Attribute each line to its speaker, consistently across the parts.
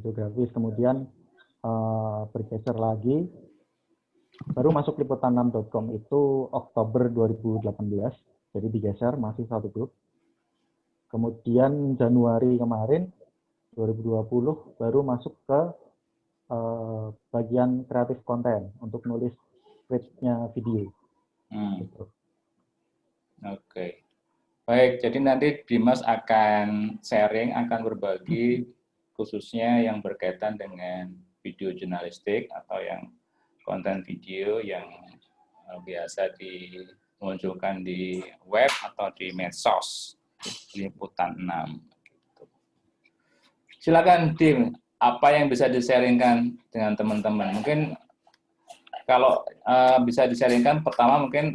Speaker 1: videografis, kemudian bergeser lagi, baru masuk liputan6.com itu Oktober 2018, jadi digeser, masih satu grup. Kemudian Januari kemarin, 2020, baru masuk ke bagian kreatif konten untuk nulis script-nya video. Gitu.
Speaker 2: Oke. Baik, jadi nanti Dimas akan sharing, akan berbagi khususnya yang berkaitan dengan video jurnalistik atau yang konten video yang biasa dimunculkan di web atau di medsos, Liputan 6. Silakan Dim, apa yang bisa di-sharingkan dengan teman-teman? Mungkin kalau bisa di-sharingkan, pertama mungkin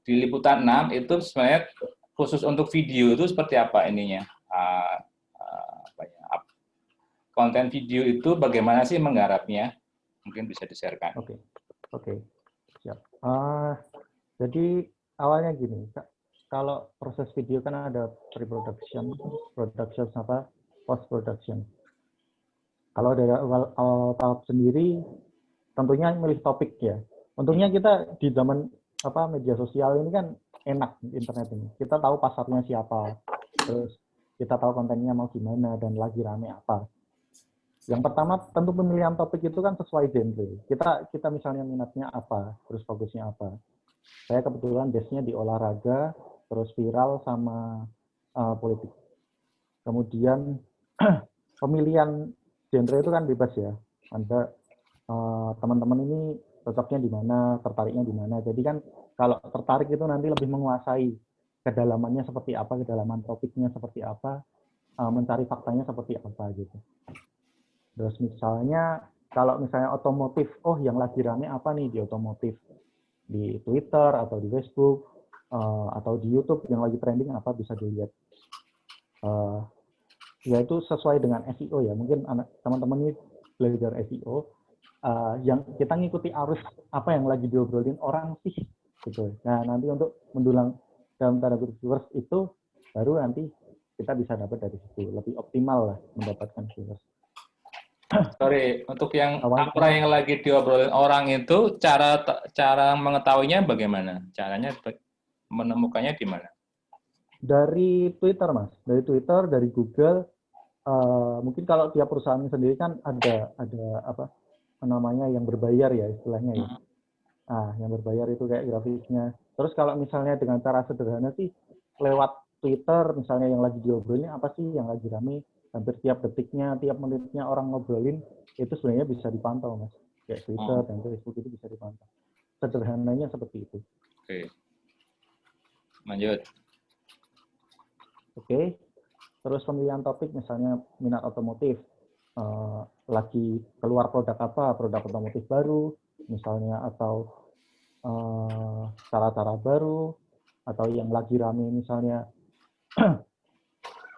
Speaker 2: di Liputan 6 itu sebenarnya khusus untuk video itu seperti apa ininya? Konten video itu bagaimana sih menggarapnya? Mungkin bisa di-share-kan.
Speaker 1: Oke. Siap. Jadi awalnya gini, kalau proses video kan ada pre-production, production apa, post-production. Kalau dari awal tahap sendiri, tentunya milih topik ya. Untungnya kita di zaman media sosial ini kan enak, internet ini. Kita tahu pasarnya siapa, terus kita tahu kontennya mau gimana dan lagi rame apa. Yang pertama tentu pemilihan topik itu kan sesuai genre. Kita misalnya minatnya apa, terus fokusnya apa. Saya kebetulan base-nya di olahraga, terus viral sama politik. Kemudian pemilihan genre itu kan bebas ya. Anda teman-teman ini cocoknya di mana, tertariknya di mana. Jadi kan kalau tertarik itu nanti lebih menguasai kedalamannya seperti apa, kedalaman topiknya seperti apa, mencari faktanya seperti apa gitu. Terus misalnya kalau misalnya otomotif, oh yang lagi rame apa nih di otomotif, di Twitter atau di Facebook atau di YouTube yang lagi trending apa bisa dilihat. Ya itu sesuai dengan SEO ya. Mungkin teman-teman ini belajar SEO. Yang kita ngikuti arus apa yang lagi diobrolin orang sih gitu. Nah nanti untuk mendulang dalam tanda kutip viewers itu baru nanti kita bisa dapat dari situ, lebih optimal lah mendapatkan viewers.
Speaker 2: Sorry, untuk yang apa yang lagi diobrolin orang itu cara mengetahuinya bagaimana? Caranya menemukannya di mana?
Speaker 1: Dari Twitter Mas, dari Twitter, dari Google. Mungkin kalau tiap perusahaan sendiri kan ada apa namanya yang berbayar ya istilahnya ya. Yang berbayar itu kayak grafisnya. Terus kalau misalnya dengan cara sederhana sih lewat Twitter misalnya yang lagi diobrolin apa sih yang lagi rame, hampir tiap detiknya, tiap menitnya orang ngobrolin itu sebenarnya bisa dipantau Mas. Kayak Twitter dan Facebook itu bisa dipantau. Sederhananya seperti itu.
Speaker 2: Oke. Lanjut.
Speaker 1: Oke. Terus pemilihan topik misalnya minat otomotif, lagi keluar produk apa, produk otomotif baru misalnya, atau cara-cara baru, atau yang lagi rame misalnya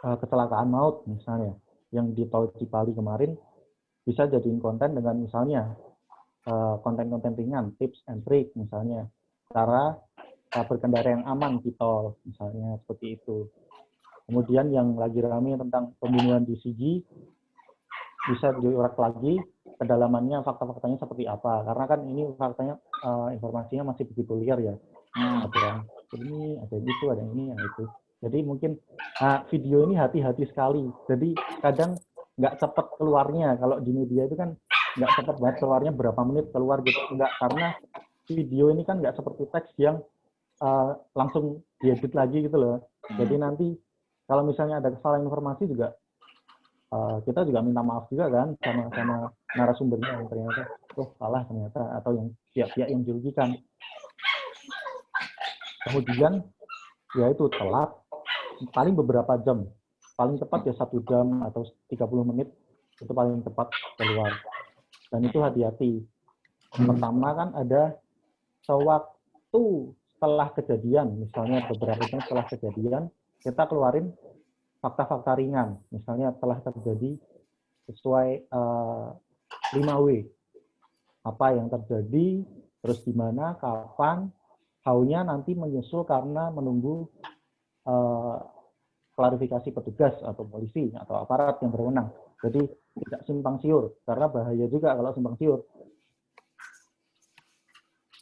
Speaker 1: kecelakaan maut misalnya, yang di Tol Cipali kemarin, bisa jadiin konten dengan misalnya konten-konten ringan, tips and trick misalnya, cara berkendara yang aman di tol misalnya, seperti itu. Kemudian yang lagi rame tentang pembunuhan di Sigi, bisa diurak lagi kedalamannya, fakta-faktanya seperti apa. Karena kan ini faktanya, informasinya masih begitu liar ya. Ada yang ini, ada yang itu, ada yang ini, yang itu. Jadi mungkin video ini hati-hati sekali. Jadi kadang nggak cepat keluarnya. Kalau di media itu kan nggak cepat banget keluarnya, berapa menit keluar gitu. Nggak, karena video ini kan nggak seperti teks yang langsung diedit lagi gitu loh. Jadi nanti kalau misalnya ada kesalahan informasi juga, kita juga minta maaf juga kan sama narasumbernya yang ternyata salah ternyata, atau yang pihak-pihak yang dirugikan. Kemudian ya itu telat paling beberapa jam, paling cepat ya 1 jam atau 30 menit itu paling cepat keluar. Dan itu hati-hati. Pertama kan ada sewaktu setelah kejadian, misalnya beberapa jam setelah kejadian, kita keluarin fakta-fakta ringan, misalnya telah terjadi sesuai 5W. Apa yang terjadi, terus di mana, kapan, how-nya nanti menyusul karena menunggu klarifikasi petugas atau polisi atau aparat yang berwenang. Jadi tidak simpang siur, karena bahaya juga kalau simpang siur.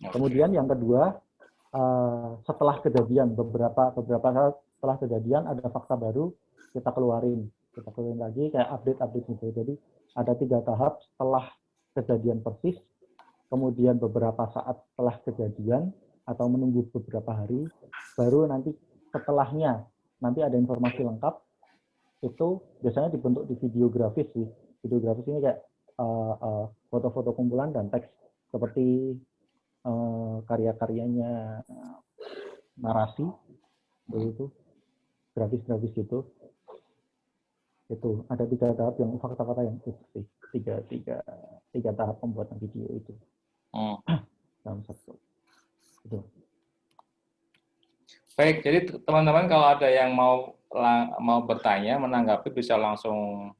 Speaker 1: Kemudian yang kedua, setelah kejadian, beberapa saat setelah kejadian ada fakta baru, kita keluarin lagi kayak update gitu. Jadi ada 3 tahap setelah kejadian persis, kemudian beberapa saat setelah kejadian, atau menunggu beberapa hari, baru nanti setelahnya, nanti ada informasi lengkap, itu biasanya dibentuk di video grafis sih. Video grafis ini kayak foto-foto kumpulan dan teks, seperti karya-karyanya narasi, itu grafis-grafis gitu. Itu ada 3 tahap yang fakta-fakta yang itu sih, tiga tahap pembuatan video itu dalam satu. Itu.
Speaker 2: Baik, jadi teman-teman kalau ada yang mau bertanya, menanggapi bisa langsung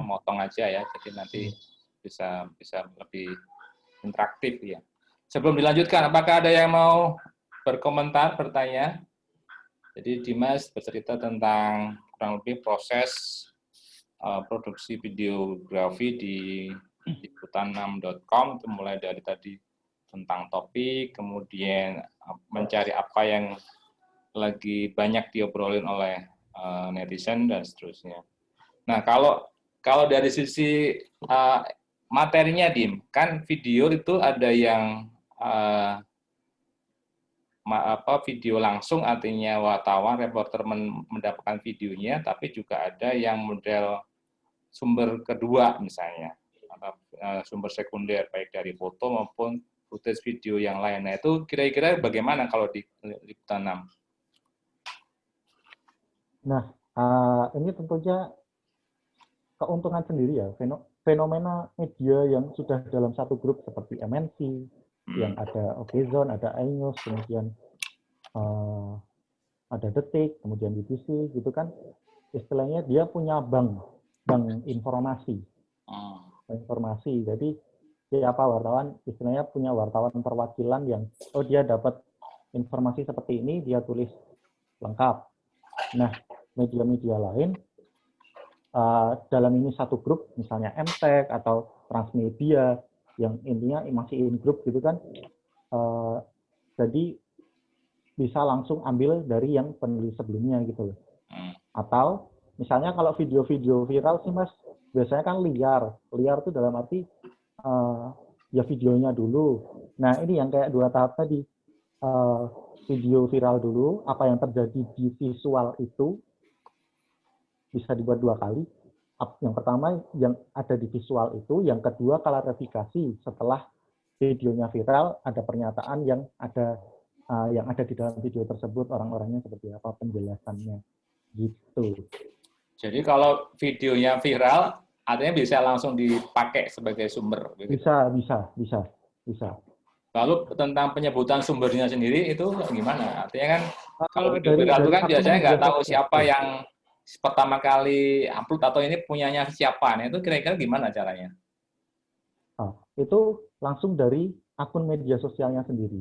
Speaker 2: motong aja ya. Jadi nanti bisa lebih interaktif ya. Sebelum dilanjutkan, apakah ada yang mau berkomentar, bertanya? Jadi Dimas bercerita tentang kurang lebih proses produksi videografi di liputan6.com, itu mulai dari tadi tentang topik, kemudian mencari apa yang lagi banyak diobrolin oleh netizen dan seterusnya. Nah, kalau dari sisi materinya, Dim, kan video itu ada yang video langsung, artinya wartawan, reporter mendapatkan videonya, tapi juga ada yang model sumber kedua misalnya, atau sumber sekunder, baik dari foto maupun footage video yang lain. Nah, itu kira-kira bagaimana kalau di Liputan 6?
Speaker 1: Nah, ini tentunya keuntungan sendiri ya, fenomena media yang sudah dalam satu grup seperti MNC, yang ada Okezone, ada iNews, kemudian ada Detik, kemudian BBC, gitu kan, istilahnya dia punya bank informasi. Jadi siapa wartawan, istilahnya punya wartawan perwakilan yang, dia dapat informasi seperti ini, dia tulis lengkap. Nah, media-media lain dalam ini satu grup, misalnya MTech atau Transmedia, yang intinya masih in group gitu kan, jadi bisa langsung ambil dari yang penulis sebelumnya gitu loh. Atau misalnya kalau video-video viral sih Mas, biasanya kan liar itu dalam arti ya videonya dulu. Nah ini yang kayak 2 tahap tadi, video viral dulu, apa yang terjadi di visual itu bisa dibuat 2 kali. Yang pertama yang ada di visual itu, yang kedua klarifikasi setelah videonya viral, ada pernyataan yang ada di dalam video tersebut, orang-orangnya seperti apa, penjelasannya gitu.
Speaker 2: Jadi kalau videonya viral, artinya bisa langsung dipakai sebagai sumber.
Speaker 1: Begitu? Bisa.
Speaker 2: Lalu tentang penyebutan sumbernya sendiri itu gimana? Artinya kan kalau video viral itu kan biasanya nggak tahu siapa yang pertama kali upload atau ini punyanya siapa. Nah, itu kira-kira gimana caranya?
Speaker 1: Itu langsung dari akun media sosialnya sendiri.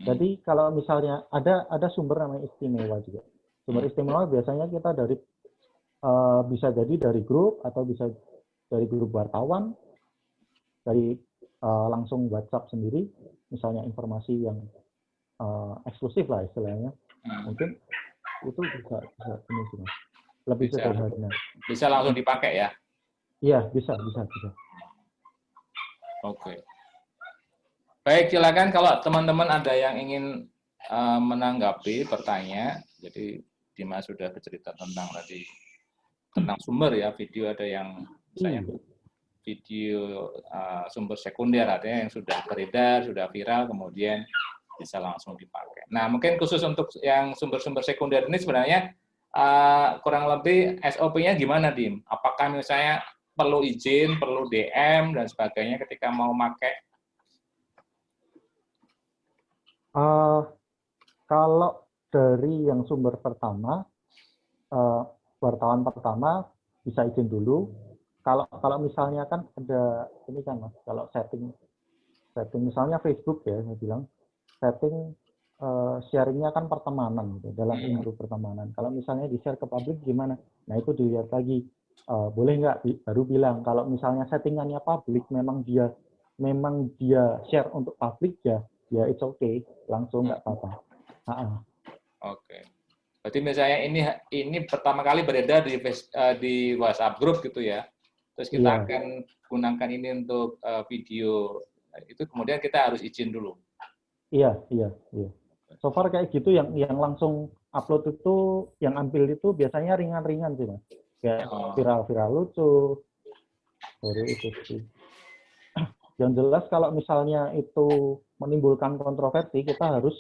Speaker 1: Jadi kalau misalnya ada sumber namanya istimewa juga. Sumber istimewa biasanya kita dari bisa jadi dari grup atau bisa dari grup wartawan, dari langsung WhatsApp sendiri, misalnya informasi yang eksklusif lah istilahnya. Mungkin itu bisa ini sih Mas. Lebih sederhana.
Speaker 2: Bisa langsung dipakai ya?
Speaker 1: Iya, bisa.
Speaker 2: Oke. Baik, silakan kalau teman-teman ada yang ingin menanggapi, bertanya. Jadi Dimas sudah bercerita tentang sumber ya, video ada yang misalnya video sumber sekunder, artinya yang sudah beredar, sudah viral, kemudian bisa langsung dipakai. Nah, mungkin khusus untuk yang sumber-sumber sekunder ini sebenarnya kurang lebih SOP-nya gimana, Dim? Apakah misalnya perlu izin, perlu DM, dan sebagainya ketika mau pakai?
Speaker 1: Kalau dari yang sumber pertama, wartawan pertama bisa izin dulu. Kalau misalnya kan ada ini kan Mas, kalau setting misalnya Facebook ya, saya bilang setting sharingnya kan pertemanan gitu, dalam grup pertemanan. Kalau misalnya di-share ke publik gimana? Nah itu dilihat lagi. Boleh nggak baru bilang kalau misalnya settingannya publik memang dia share untuk publik ya it's okay, langsung nggak apa-apa.
Speaker 2: Oke. Berarti misalnya ini pertama kali beredar di WhatsApp group gitu ya. Terus kita akan gunakan ini untuk video. Itu kemudian kita harus izin dulu.
Speaker 1: Iya. So far kayak gitu yang langsung upload itu, yang ambil itu biasanya ringan-ringan sih, Mas. Kayak viral-viral lucu. Baru itu sih. Yang jelas kalau misalnya itu menimbulkan kontroversi, kita harus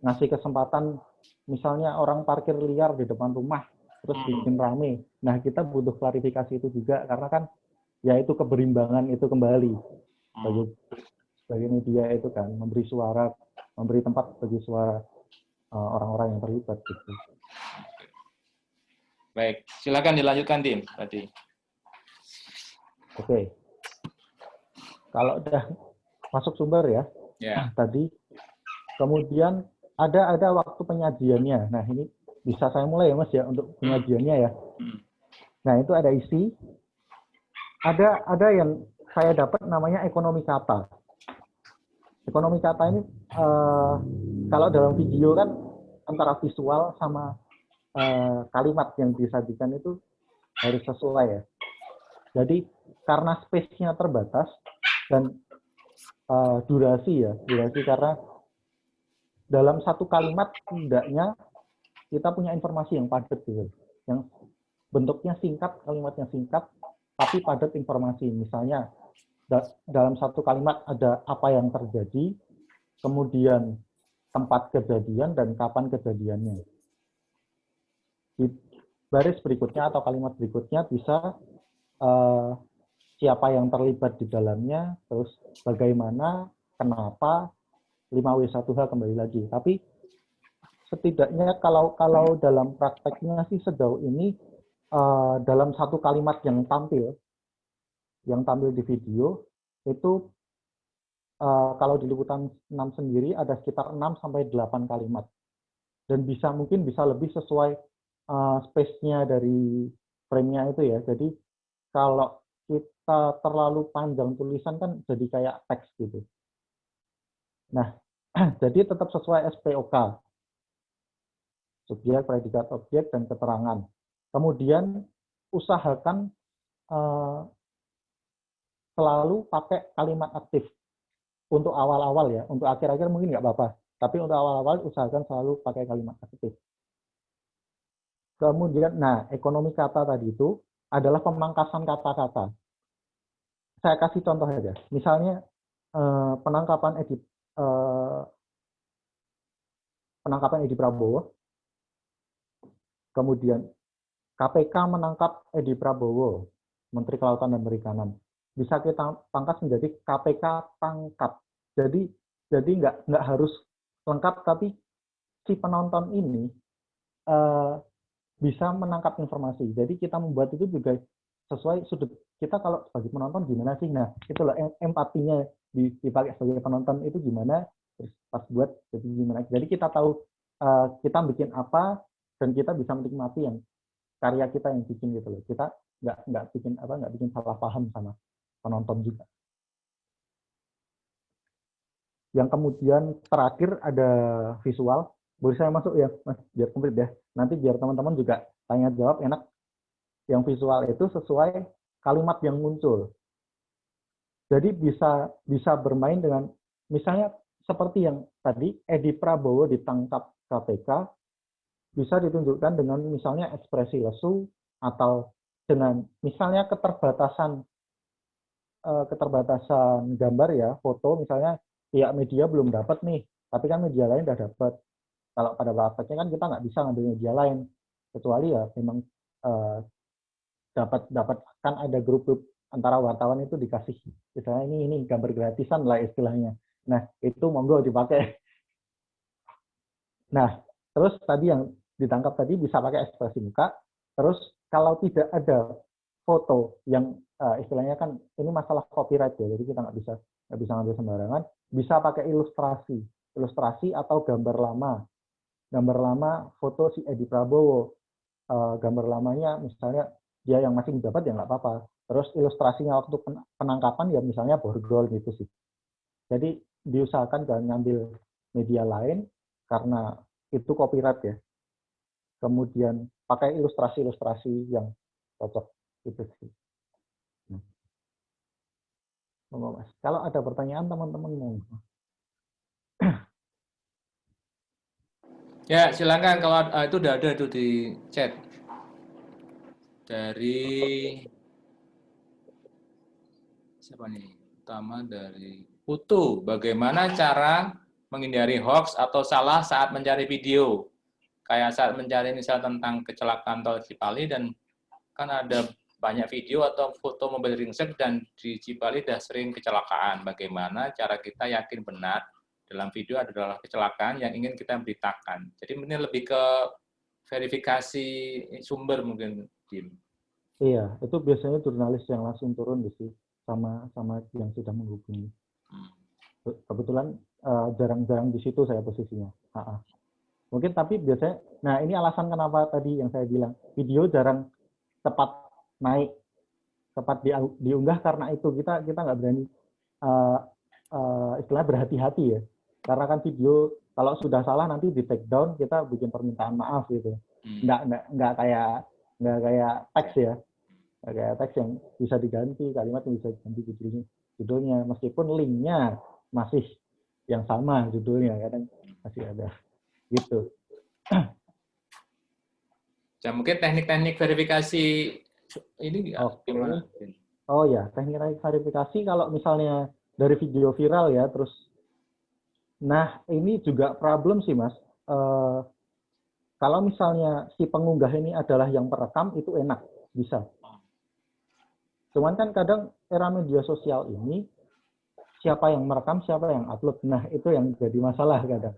Speaker 1: ngasih kesempatan, misalnya orang parkir liar di depan rumah, terus bikin rame. Nah, kita butuh klarifikasi itu juga, karena kan ya itu keberimbangan itu kembali. Sebagai media itu kan, memberi suara, memberi tempat bagi suara orang-orang yang terlibat. Gitu.
Speaker 2: Baik, silakan dilanjutkan, Tim, tadi.
Speaker 1: Oke. Kalau udah masuk sumber ya, tadi, kemudian ada waktu penyajiannya. Nah, ini bisa saya mulai ya, Mas ya, untuk penyajiannya ya. Nah, itu ada isi. Ada yang saya dapat namanya ekonomi kata. Ekonomi kata ini, kalau dalam video kan antara visual sama kalimat yang disajikan itu harus sesuai ya. Jadi, karena space-nya terbatas dan durasi karena dalam satu kalimat tidaknya kita punya informasi yang padat gitu, yang bentuknya singkat, kalimatnya singkat, tapi padat informasi. Misalnya dalam satu kalimat ada apa yang terjadi, kemudian tempat kejadian dan kapan kejadiannya. Di baris berikutnya atau kalimat berikutnya bisa siapa yang terlibat di dalamnya, terus bagaimana, kenapa, 5W1H kembali lagi. Tapi setidaknya kalau dalam prakteknya sih sejauh ini dalam satu kalimat yang tampil di video itu kalau di liputan 6 sendiri ada sekitar 6 sampai 8 kalimat. Dan mungkin bisa lebih sesuai space-nya dari frame-nya itu ya. Jadi kalau kita terlalu panjang tulisan kan jadi kayak teks gitu. Nah, jadi tetap sesuai SPOK. Subjek, predikat, objek, dan keterangan. Kemudian usahakan selalu pakai kalimat aktif. Untuk awal-awal ya, untuk akhir-akhir mungkin nggak apa-apa. Tapi untuk awal-awal usahakan selalu pakai kalimat aktif. Kemudian, nah, ekonomi kata tadi itu adalah pemangkasan kata-kata. Saya kasih contoh aja. Misalnya penangkapan Edi Prabowo, kemudian KPK menangkap Edi Prabowo, Menteri Kelautan dan Perikanan. Bisa kita pangkas menjadi KPK tangkap. Jadi nggak harus lengkap, tapi si penonton ini bisa menangkap informasi. Jadi kita membuat itu juga sesuai sudut kita. Kalau sebagai penonton gimana sih? Nah, itulah empatinya dipakai sebagai penonton itu gimana, terus pas buat jadi gimana. Jadi kita tahu kita bikin apa dan kita bisa menikmati yang karya kita yang bikin gitu loh. Kita nggak bikin salah paham sama penonton juga. Yang kemudian terakhir ada visual. Boleh saya masuk ya, Mas, biar komplit ya. Nanti biar teman-teman juga tanya jawab enak. Yang visual itu sesuai kalimat yang muncul. Jadi bisa bermain dengan, misalnya seperti yang tadi, Edi Prabowo ditangkap KPK, bisa ditunjukkan dengan misalnya ekspresi lesu, atau dengan misalnya keterbatasan gambar ya, foto misalnya pihak media belum dapat nih, tapi kan media lain udah dapat. Kalau pada prakteknya kan kita nggak bisa ngambil media lain, kecuali ya memang dapat kan ada grup antara wartawan itu dikasih misalnya ini gambar gratisan lah istilahnya. Nah itu monggo dipakai. Nah terus tadi yang ditangkap tadi bisa pakai ekspresi muka. Terus kalau tidak ada foto yang istilahnya kan ini masalah copyright ya, jadi kita nggak bisa ngambil sembarangan, bisa pakai ilustrasi. ilustrasi atau gambar lama. Gambar lama foto si Edi Prabowo. Gambar lamanya misalnya dia yang masih menjabat ya nggak apa-apa. Terus ilustrasinya waktu penangkapan ya misalnya borgol gitu sih. Jadi diusahakan jangan ngambil media lain karena itu copyright ya. Kemudian pakai ilustrasi-ilustrasi yang cocok gitu sih. Mas. Kalau ada pertanyaan teman-teman mau.
Speaker 2: Ya, silakan kalau itu udah ada tuh di chat. Dari siapa nih? Utama dari Putu. Bagaimana cara menghindari hoax atau salah saat mencari video? Kayak saat mencari misal tentang kecelakaan tol Cipali dan kan ada banyak video atau foto mobil ringsek dan di Cipali sudah sering kecelakaan. Bagaimana cara kita yakin benar dalam video adalah kecelakaan yang ingin kita beritakan. Jadi ini lebih ke verifikasi sumber mungkin, Dim.
Speaker 1: Iya, itu biasanya jurnalis yang langsung turun di sih sama yang sudah menghubungi. Kebetulan jarang-jarang di situ saya posisinya. Mungkin tapi biasanya, nah ini alasan kenapa tadi yang saya bilang video jarang cepat naik, cepat diunggah karena itu kita nggak berani istilah berhati-hati ya. Karena kan video kalau sudah salah nanti di take down kita bikin permintaan maaf gitu. Nggak kayak teks ya. Nggak kayak teks yang bisa diganti, kalimat yang bisa diganti judulnya meskipun linknya masih yang sama judulnya kadang masih ada gitu.
Speaker 2: Ya, mungkin teknik-teknik verifikasi ini gimana?
Speaker 1: Oh ya, teknik verifikasi kalau misalnya dari video viral ya, terus, nah ini juga problem sih Mas. Kalau misalnya si pengunggah ini adalah yang perekam, itu enak, bisa. Cuman kan kadang era media sosial ini, siapa yang merekam, siapa yang upload. Nah itu yang jadi masalah kadang.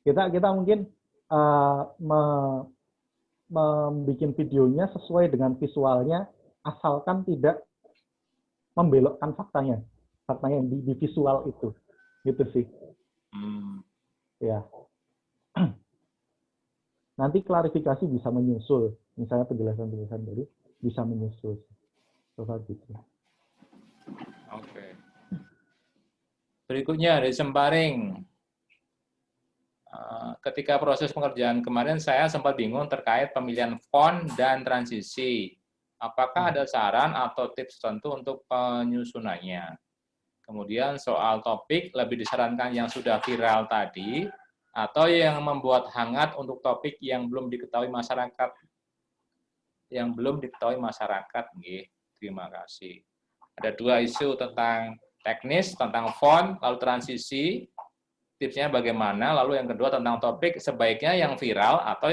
Speaker 1: Kita mungkin membuat videonya sesuai dengan visualnya, asalkan tidak membelokkan faktanya yang di visual itu, gitu sih. Ya. Nanti klarifikasi bisa menyusul, misalnya penjelasan baru bisa menyusul. Gitu.
Speaker 2: Oke. Berikutnya dari Semparing. Ketika proses pengerjaan kemarin saya sempat bingung terkait pemilihan font dan transisi. Apakah ada saran atau tips tertentu untuk penyusunannya? Kemudian soal topik lebih disarankan yang sudah viral tadi atau yang membuat hangat untuk topik yang belum diketahui masyarakat. Terima kasih. Ada dua isu tentang teknis, tentang font, lalu transisi, tipsnya bagaimana, lalu yang kedua tentang topik sebaiknya yang viral atau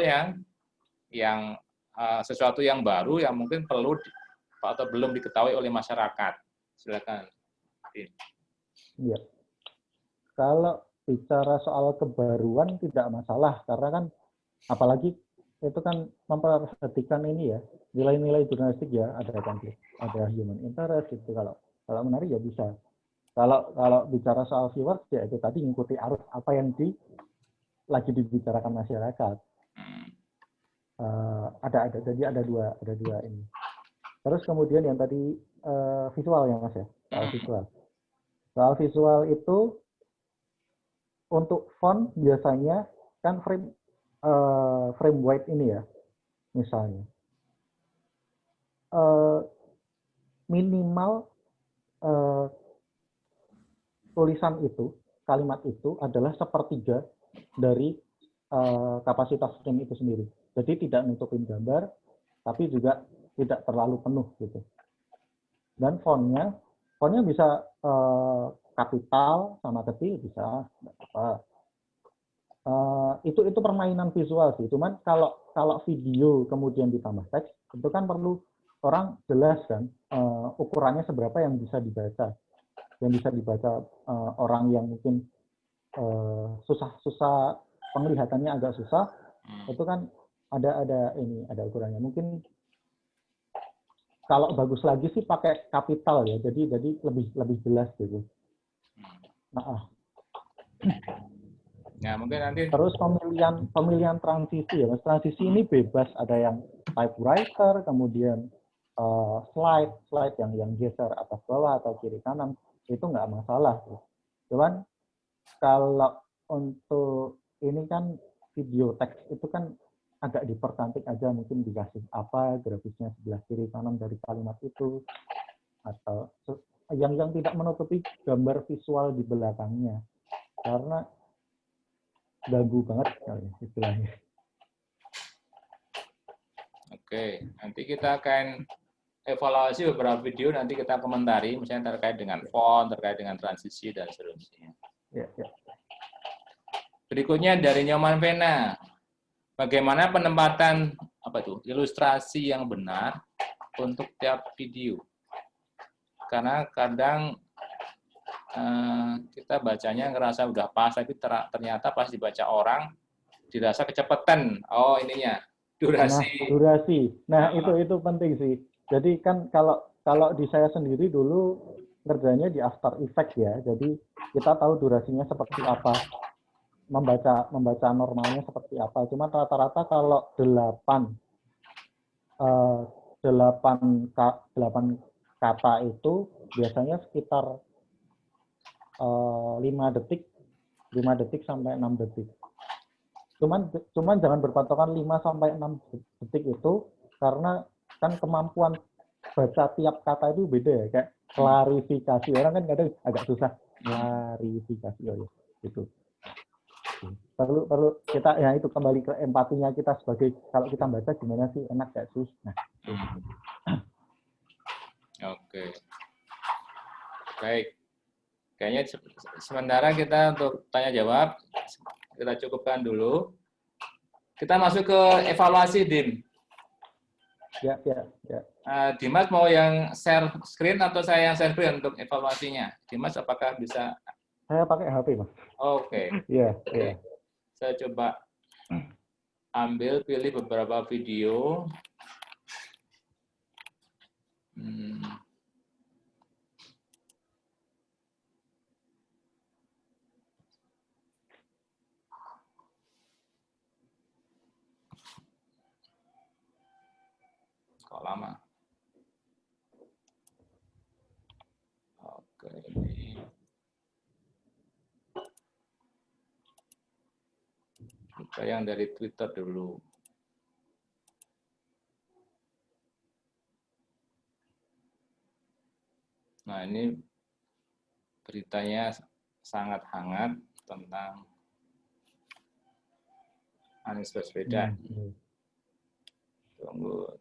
Speaker 2: yang sesuatu yang baru yang mungkin perlu atau belum diketahui oleh masyarakat. Silakan.
Speaker 1: Iya. Kalau bicara soal kebaruan tidak masalah karena kan apalagi itu kan memperhatikan ini ya, nilai-nilai jurnalistik ya, ada konflik, ada human interest itu kalau menarik ya bisa. Kalau bicara soal viewers ya itu tadi mengikuti arus apa yang lagi dibicarakan masyarakat. Jadi ada dua ini. Terus kemudian yang tadi visual ya Mas ya, soal visual. Soal visual itu untuk font biasanya kan frame wide ini ya, misalnya minimal tulisan itu, kalimat itu adalah sepertiga dari kapasitas frame itu sendiri. Jadi tidak nutupin gambar, tapi juga tidak terlalu penuh gitu. Dan fontnya bisa kapital sama kecil bisa, apa. Itu permainan visual sih. Cuman kalau video kemudian ditambah teks, itu kan perlu orang jelas kan ukurannya seberapa yang bisa dibaca. Yang bisa dibaca orang yang mungkin susah penglihatannya agak susah, itu kan ada ukurannya. Mungkin kalau bagus lagi sih pakai kapital ya. Jadi lebih jelas gitu.
Speaker 2: Nah, mungkin nanti
Speaker 1: Terus pemilihan transisi ya, Mas. Transisi ini bebas, ada yang typewriter, kemudian slide yang geser atas bawah atau kiri kanan, itu nggak masalah. Cuman kalau untuk ini kan video teks itu kan agak dipercantik aja, mungkin dikasih apa grafisnya sebelah kiri kanan dari kalimat itu, atau yang tidak menutupi gambar visual di belakangnya, karena ganggu banget istilahnya.
Speaker 2: Oke, nanti kita akan evaluasi beberapa video, nanti kita komentari, misalnya terkait dengan font, terkait dengan transisi, dan seterusnya.
Speaker 1: Ya, ya.
Speaker 2: Berikutnya dari Nyoman Vena, bagaimana penempatan ilustrasi yang benar untuk tiap video? Karena kadang kita bacanya ngerasa udah pas, tapi ternyata pas dibaca orang dirasa kecepatan. Oh, ininya durasi.
Speaker 1: Nah, durasi. Nah, itu penting sih. Jadi kan kalau di saya sendiri dulu kerjanya di After Effects ya. Jadi kita tahu durasinya seperti apa, membaca normalnya seperti apa. Cuma rata-rata kalau 8 kata itu biasanya sekitar 5 detik sampai 6 detik. Cuman jangan berpatokan 5 sampai 6 detik itu, karena kan kemampuan baca tiap kata itu beda ya, kayak klarifikasi. Orang kan kadang agak susah klarifikasi gitu. Perlu kita ya itu kembali ke empatinya kita sebagai, kalau kita baca gimana sih, enak gak sih? Nah.
Speaker 2: Oke. Baik. Kayaknya sementara kita untuk tanya jawab kita cukupkan dulu. Kita masuk ke evaluasi, Dim.
Speaker 1: Ya.
Speaker 2: Dimas mau yang share screen atau saya yang share screen untuk evaluasinya? Dimas apakah bisa?
Speaker 1: Saya pakai HP, Mas.
Speaker 2: Oke.
Speaker 1: Iya.
Speaker 2: Saya coba pilih beberapa video. Kok lama? Oke, ini. Kita yang dari Twitter dulu. Nah, ini beritanya sangat hangat tentang Anies Baswedan. Tunggu.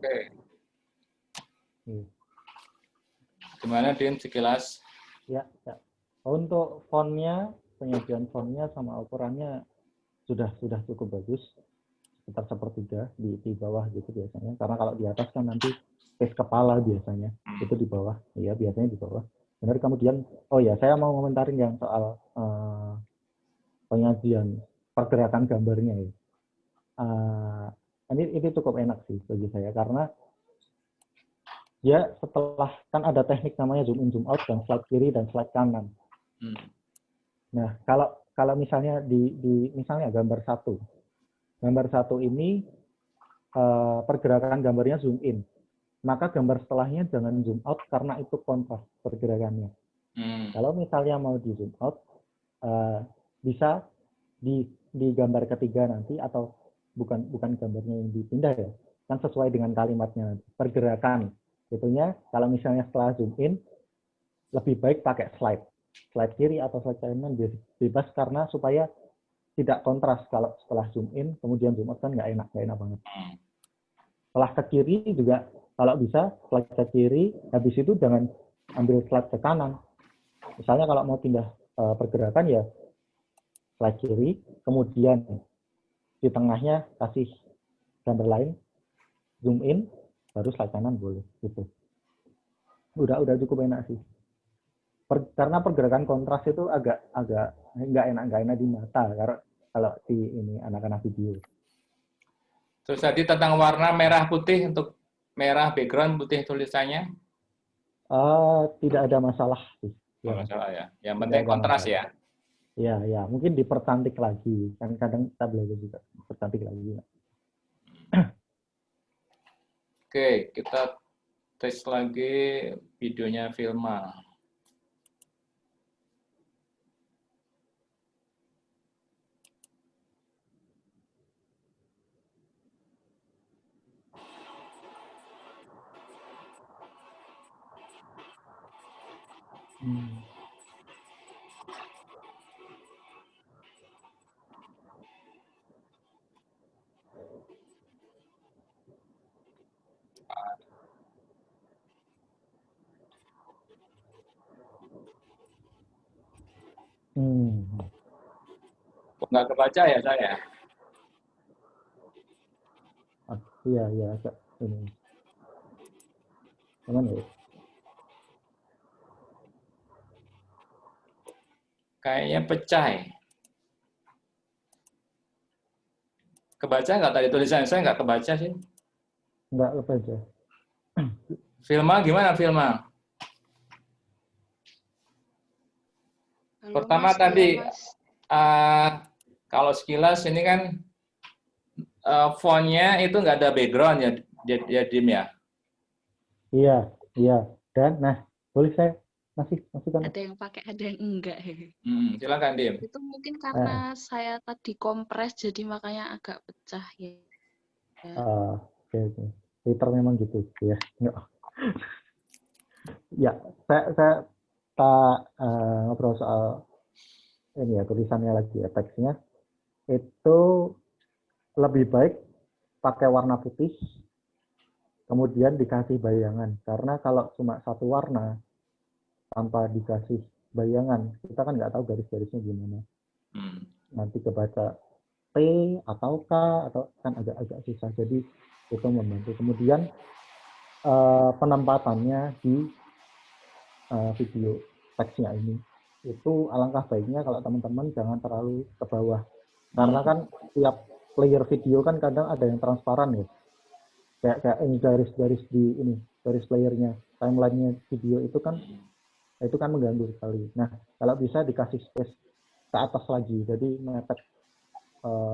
Speaker 2: Oke. Gimana, Din, sekilas?
Speaker 1: Ya. Untuk fontnya, penyajian fontnya sama ukurannya sudah cukup bagus, sekitar sepertiga di bawah gitu biasanya. Karena kalau di atas kan nanti space kepala biasanya, itu di bawah. Iya, biasanya di bawah. Benar. Kemudian, saya mau komentarin yang soal penyajian pergerakan gambarnya ya. Ini cukup enak sih bagi saya, karena dia setelah kan ada teknik namanya zoom in zoom out dan slide kiri dan slide kanan. Nah, kalau misalnya di misalnya gambar 1 gambar satu ini pergerakan gambarnya zoom in. Maka gambar setelahnya jangan zoom out karena itu kontras pergerakannya. Kalau misalnya mau di zoom out, bisa di gambar ketiga nanti, atau bukan gambarnya yang dipindah ya, kan sesuai dengan kalimatnya nanti. Pergerakan itunya kalau misalnya setelah zoom in lebih baik pakai slide kiri atau slide kanan bebas, karena supaya tidak kontras. Kalau setelah zoom in kemudian zoom out kan nggak enak banget. Setelah ke kiri juga kalau bisa slide ke kiri, habis itu jangan ambil slide ke kanan. Misalnya kalau mau pindah pergerakan ya slide kiri, kemudian di tengahnya kasih gambar lain, zoom in, baru slide kanan boleh gitu. Udah cukup enak sih. Karena pergerakan kontras itu agak nggak enak di mata kalau di ini anak-anak video.
Speaker 2: Terus tadi tentang warna merah putih, untuk merah background, putih tulisannya?
Speaker 1: Tidak ada masalah sih.
Speaker 2: Ya. Masalah ya. Yang
Speaker 1: Tidak
Speaker 2: penting kontras
Speaker 1: masalah.
Speaker 2: ya.
Speaker 1: Ya, mungkin dipercantik lagi. Kan kadang kita belajar juga dipercantik lagi.
Speaker 2: Oke, kita tes lagi videonya Vilma. Kok nggak kebaca ya saya?
Speaker 1: Iya, agak ini. Cuman ya.
Speaker 2: Kayaknya pecah ya. Kebaca nggak tadi tulisan saya? Nggak kebaca sih.
Speaker 1: Nggak kebaca.
Speaker 2: Vilma gimana Vilma?
Speaker 3: Halo,
Speaker 2: Pertama
Speaker 3: Mas,
Speaker 2: tadi
Speaker 3: iya, Mas.
Speaker 2: kalau sekilas ini kan fontnya itu nggak ada background ya Dim ya?
Speaker 1: Iya. Dan boleh saya masukkan?
Speaker 3: Ada yang pakai, ada yang enggak.
Speaker 2: Silakan Dim.
Speaker 3: Itu mungkin karena saya tadi kompres, jadi makanya agak pecah ya.
Speaker 1: Oke. Twitter memang gitu ya. Ya, saya tak ngobrol soal ini ya, tulisannya lagi ya, teksnya itu lebih baik pakai warna putih kemudian dikasih bayangan, karena kalau cuma satu warna tanpa dikasih bayangan kita kan nggak tahu garis-garisnya gimana. Nanti kebaca T atau K atau kan agak susah, jadi itu membantu. Kemudian penempatannya di video teksnya ini itu alangkah baiknya kalau teman-teman jangan terlalu ke bawah, karena kan tiap player video kan kadang ada yang transparan ya, kayak ini garis-garis di ini garis playernya, timelinenya video itu kan mengganggu sekali. Nah, kalau bisa dikasih space ke atas lagi, jadi mepet,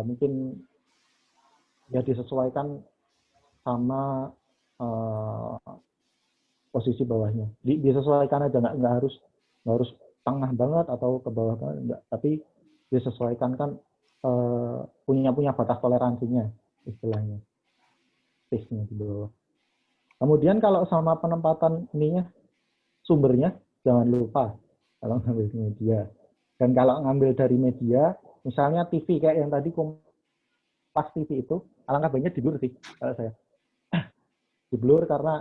Speaker 1: mungkin ya disesuaikan sama posisi bawahnya, disesuaikan aja, nggak harus tengah banget atau ke bawah banget, enggak, tapi disesuaikan kan, punya batas toleransinya istilahnya, space-nya di bawah. Kemudian kalau sama penempatan ininya, sumbernya jangan lupa kalau ngambil media. Dan kalau ngambil dari media, misalnya TV kayak yang tadi Kompas TV itu, alangkah baiknya di blur sih kalau saya. Di blur karena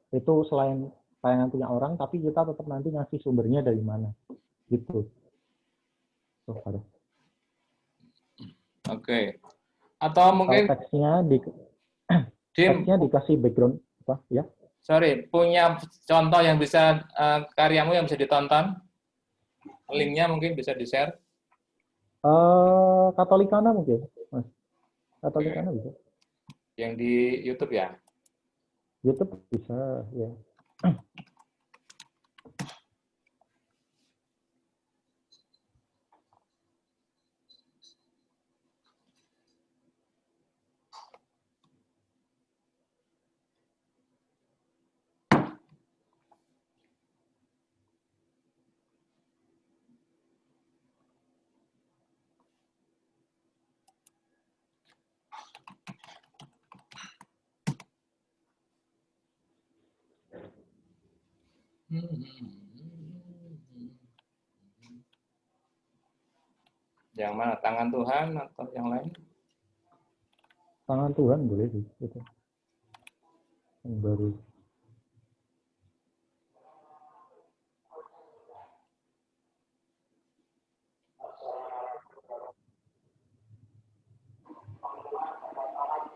Speaker 1: itu selain tayangan punya orang, tapi kita tetap nanti ngasih sumbernya dari mana, gitu.
Speaker 2: Oke. Atau mungkin
Speaker 1: teksnya dikasih background apa ya?
Speaker 2: Sorry, punya contoh yang bisa karyamu yang bisa ditonton? Linknya mungkin bisa di-share?
Speaker 1: Katolikana mungkin, Mas. Katolikana bisa.
Speaker 2: Yang di YouTube ya?
Speaker 1: YouTube bisa, ya.
Speaker 2: Yang mana? Tangan Tuhan atau yang lain?
Speaker 1: Tangan Tuhan boleh sih. Gitu. Yang baru.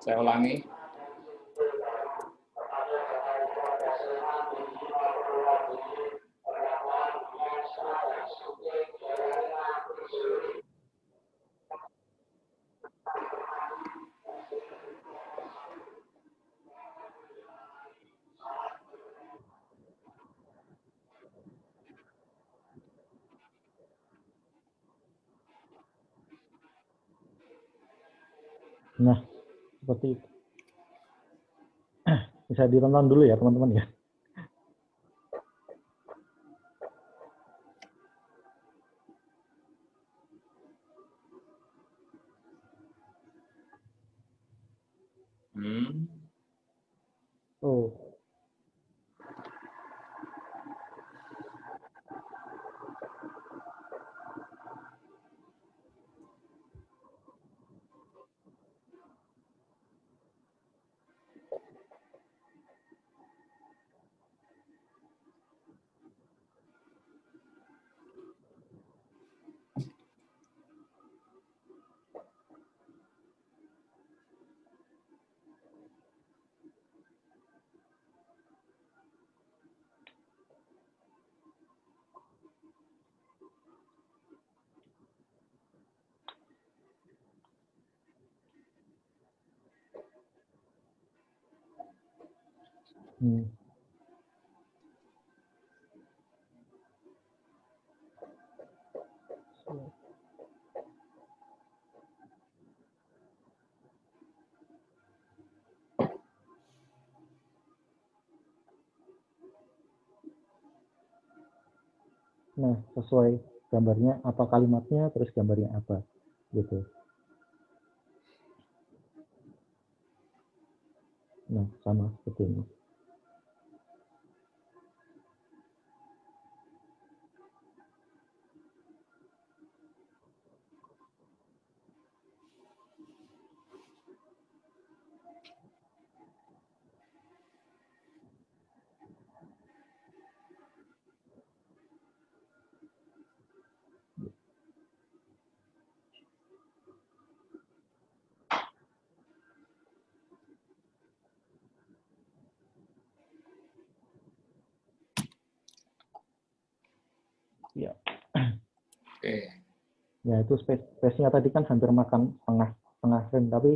Speaker 2: Saya ulangi.
Speaker 1: Nah, seperti itu. Bisa ditonton dulu ya teman-teman ya. Oh, hmm. Nah, sesuai gambarnya apa kalimatnya, terus gambarnya apa, gitu. Nah, sama seperti ini. Ya.
Speaker 2: Oke.
Speaker 1: Ya, itu space-nya tadi kan hampir makan setengah frame, tapi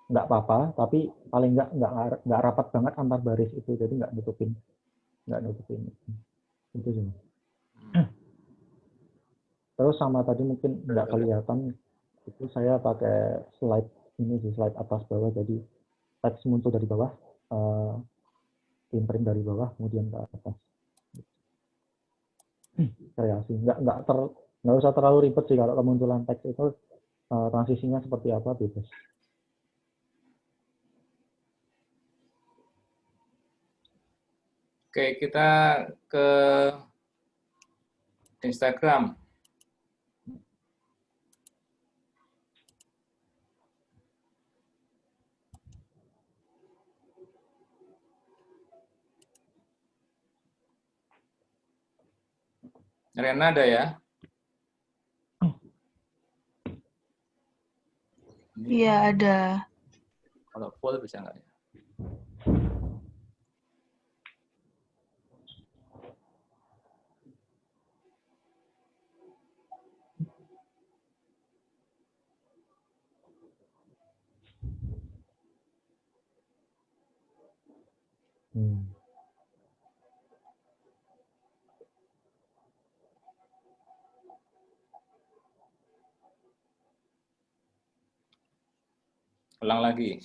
Speaker 1: nggak apa-apa, tapi paling nggak rapat banget antar baris itu, jadi nggak nutupin itu sih. Terus sama tadi mungkin nggak kelihatan, itu saya pakai slide ini sih, slide atas bawah, jadi teks muncul dari bawah, imprint dari bawah, kemudian ke atas. Kreasi, nggak usah terlalu ribet sih kalau kemunculan teks itu, transisinya seperti apa bebas.
Speaker 2: Oke, kita ke Instagram. Rena ada ya?
Speaker 3: Iya, ada.
Speaker 2: Kalau full bisa nggak ya? Ulang lagi.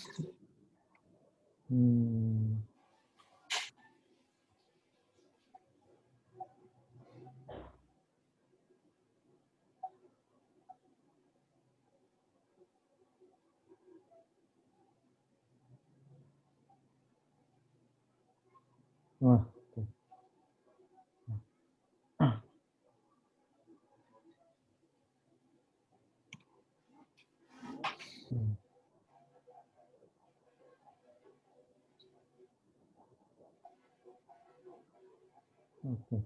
Speaker 1: Wah, Oke.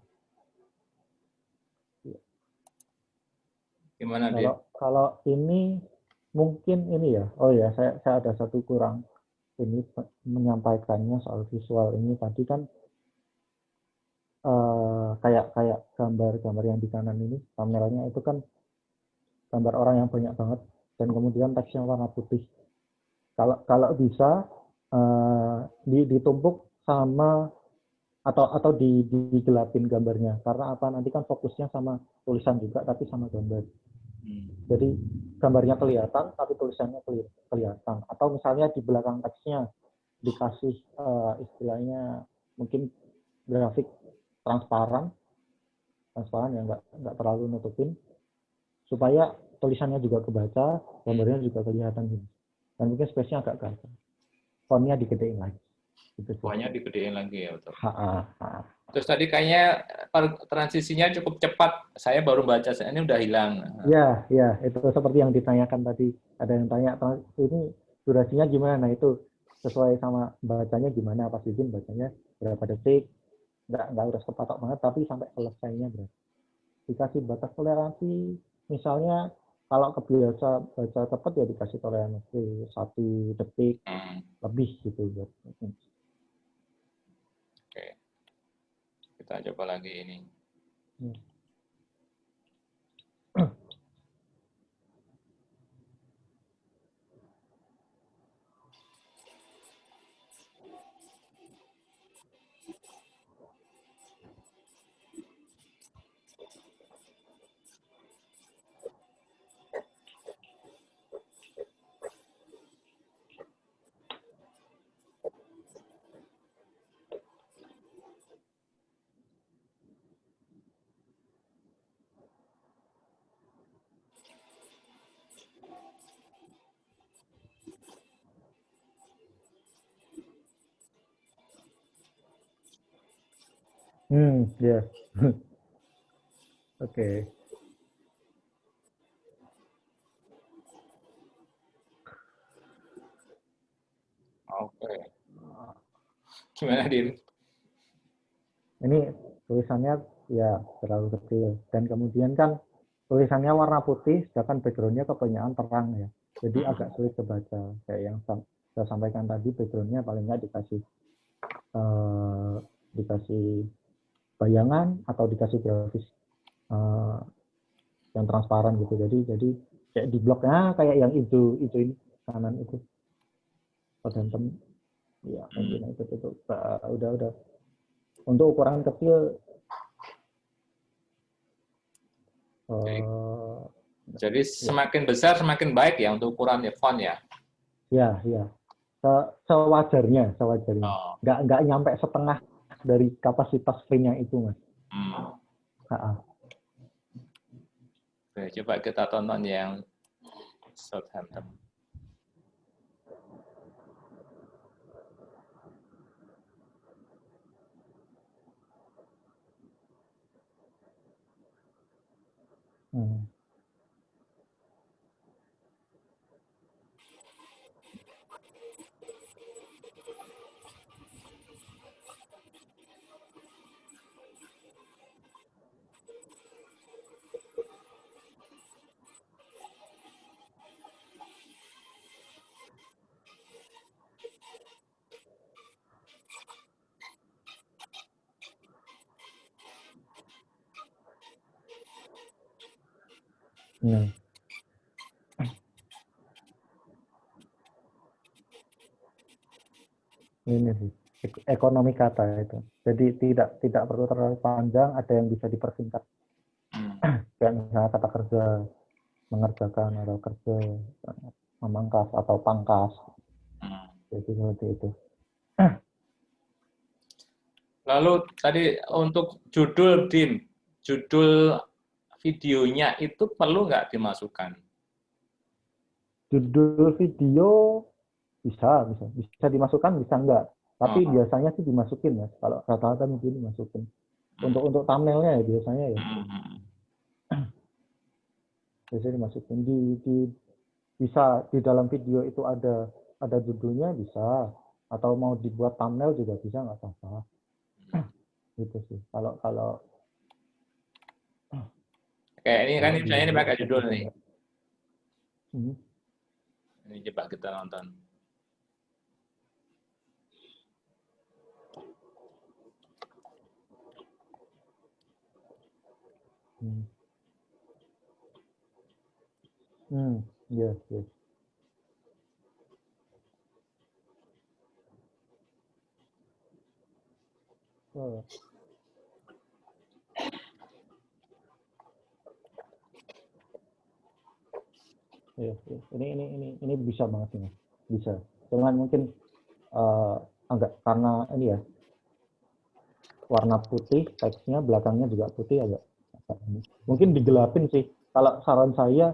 Speaker 2: Gimana, Din?
Speaker 1: Kalau ini mungkin ini ya. Oh ya, saya ada satu kurang ini menyampaikannya soal visual ini tadi kan kayak gambar-gambar yang di kanan ini thumbnailnya itu kan gambar orang yang banyak banget dan kemudian teksnya warna putih. Kalau bisa ditumpuk sama atau digelapin gambarnya karena apa nanti kan fokusnya sama tulisan juga tapi sama gambar. Jadi gambarnya kelihatan tapi tulisannya kelihatan atau misalnya di belakang teksnya dikasih istilahnya mungkin grafik transparan yang nggak terlalu nutupin supaya tulisannya juga kebaca, gambarnya juga kelihatan gitu. Dan mungkin space-nya agak gagah. Font-nya digedein lagi. Gitu sih.
Speaker 2: Pokoknya digedein lagi ya, betul.
Speaker 1: Ha.
Speaker 2: Terus tadi kayaknya transisinya cukup cepat. Saya baru baca, ini udah hilang.
Speaker 1: Ya, itu seperti yang ditanyakan tadi. Ada yang tanya, ini durasinya gimana? Nah, itu sesuai sama bacanya gimana? Pas bikin bacanya berapa detik? Nggak harus kepatok banget, tapi sampai selesainya berapa. Dikasih batas toleransi, misalnya kalau kebiasa baca cepat ya dikasih toleransi 1 detik lebih gitu.
Speaker 2: Oke. Kita coba lagi ini.
Speaker 1: Ya. Oke.
Speaker 2: Oke. Gimana, Din?
Speaker 1: Ini tulisannya ya terlalu kecil dan kemudian kan tulisannya warna putih sedangkan backgroundnya kebanyakan terang ya. Jadi agak sulit kebaca kayak yang saya sampaikan tadi backgroundnya paling nggak dikasih bayangan atau dikasih grafis yang transparan gitu. Jadi kayak di bloknya kayak yang itu ini kanan itu. Southampton ya mungkin itu udah untuk ukuran kecil
Speaker 2: jadi semakin besar semakin baik ya untuk ukuran font ya.
Speaker 1: Ya. Sewajarnya.
Speaker 2: Oh.
Speaker 1: Nggak nyampe setengah dari kapasitas screen-nya itu, Mas.
Speaker 2: Oke, coba kita tonton yang Southampton.
Speaker 1: Ini sih ekonomi kata itu. Jadi tidak perlu terlalu panjang, ada yang bisa dipersingkat. Kayak misalnya kata kerja, mengerjakan atau kerja, memangkas atau pangkas. Jadi seperti itu.
Speaker 2: Lalu tadi untuk judul judul videonya itu perlu nggak dimasukkan?
Speaker 1: Judul video bisa dimasukkan, bisa enggak. Tapi biasanya sih dimasukin ya. Kalau rata-rata mungkin dimasukin. Untuk thumbnailnya ya biasanya ya. Biasanya dimasukin bisa di dalam video itu ada judulnya bisa, atau mau dibuat thumbnail juga bisa, nggak apa-apa. Gitu sih. Kalau
Speaker 2: Kayak ini kan
Speaker 1: kalau
Speaker 2: misalnya ini pakai judul nih.
Speaker 1: enggak. Hmm.
Speaker 2: Ini coba kita nonton.
Speaker 1: Yes, yes. Oh, yes, yes. Ini bisa banget ini. Bisa. Cuman mungkin agak karena ini ya warna putih, teksnya belakangnya juga putih agak mungkin digelapin sih. Kalau saran saya